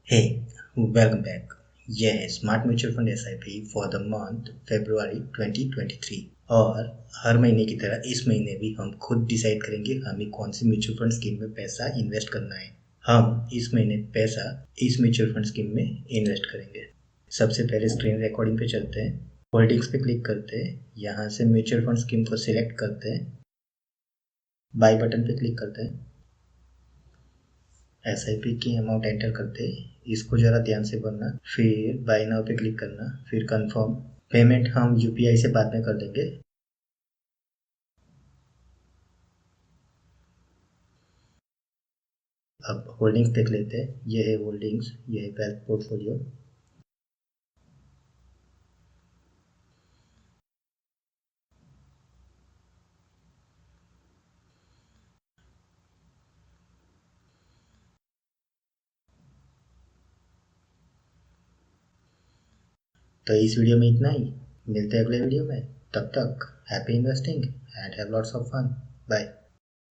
Hey, welcome back. यह है smart mutual fund SIP for the month February 2023 और हर महीने की तरह इस महीने भी हम खुद डिसाइड करेंगे हमें कौन सी म्यूचुअल फंड स्कीम में पैसा इन्वेस्ट करना है। हम इस महीने पैसा इस म्यूचुअल फंड स्कीम में इन्वेस्ट करेंगे। सबसे पहले स्क्रीन रिकॉर्डिंग पे चलते हैं, होल्डिंग्स पे क्लिक करते हैं, यहाँ से म्यूचुअल फंड स्कीम को सिलेक्ट करते हैं, बाय बटन पे क्लिक करते हैं, एसआईपी की अमाउंट एंटर करते हैं, इसको ज़रा ध्यान से भरना, फिर बाय नाउ पे क्लिक करना, फिर कंफर्म। पेमेंट हम यूपीआई से बाद में कर देंगे। अब होल्डिंग्स देख लेते हैं, ये है होल्डिंग्स, ये है वेल्थ पोर्टफोलियो। तो इस वीडियो में इतना ही, मिलते हैं अगले वीडियो में। तब तक happy investing and have lots of fun. Bye.